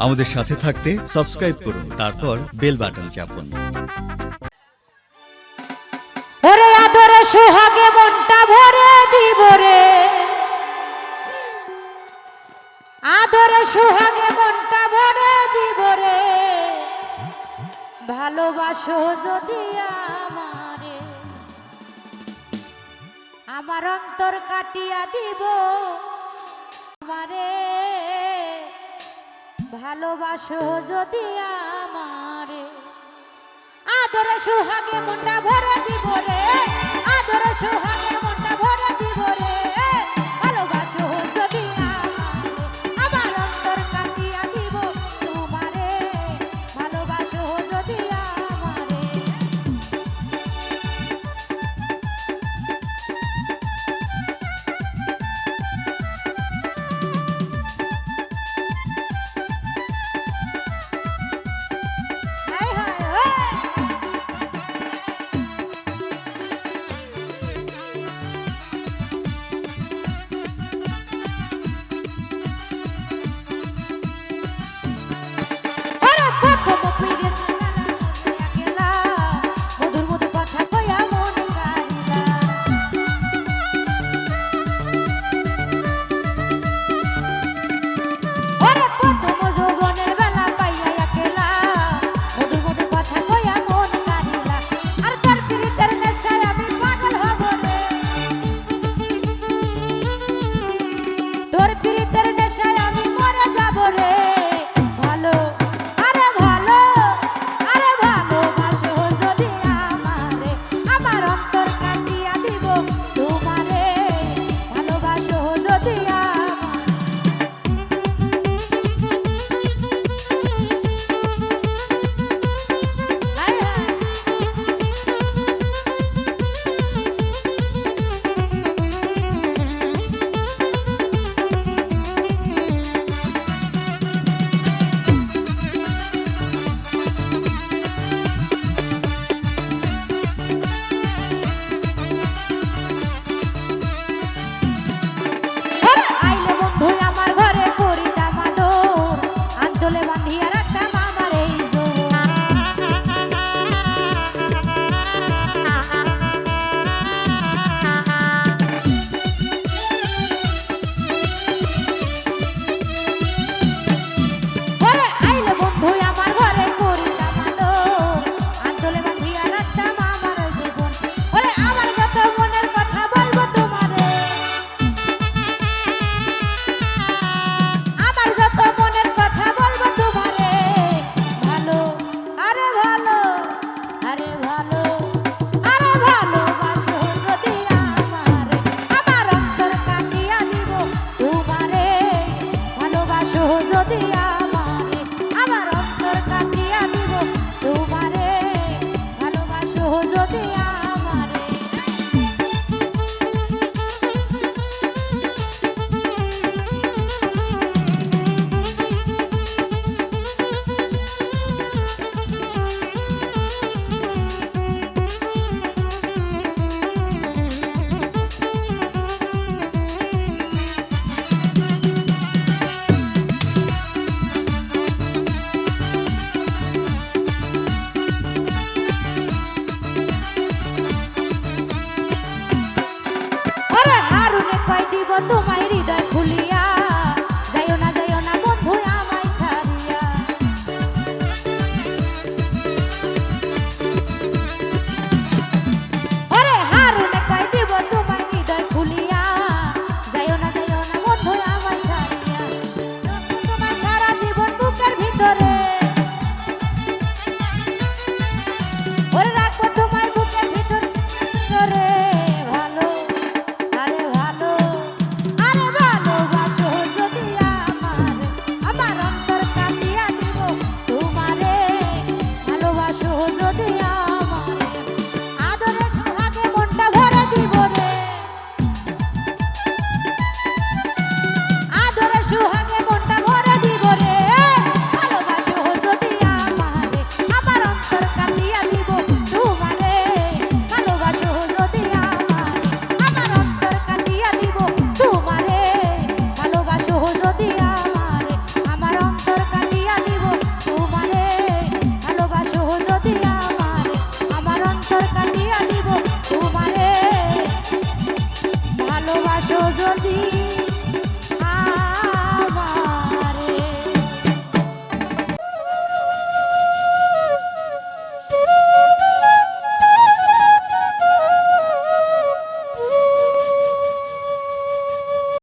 আমাদের সাথে থাকতে সাবস্ক্রাইব করুন, তারপর বেল বাটন চাপুন। ওরে আদরে সোহাগে মনটা ভরে দিব রে, আদরে সোহাগে মনটা ভরে দিব রে, ভালোবাসো যদি আমারে, আমার অন্তর কাটিয়া দিব আমারে, ভালোবাসো যদি আমারে, আদরে সোহাগে মনটা ভরে দিব রে, আদরে সোহাগে মনটা ভরে দিব রে, ভালোবাসো যদি আমারে, আমার অন্তর কাটিয়া দিব তোমারে, ভালোবাসো যদি আমারে। হায় হায় হায় তোমায় হৃদয় খুলিয়া যাইও না বন্ধু আমায় ছাড়িয়া, ওরে হারুনে কই দিব তোমায় হৃদয় খুলিয়া যাইও না বন্ধু আমায় ছাড়িয়া, তোমার সারা জীবন বুকের ভিতরে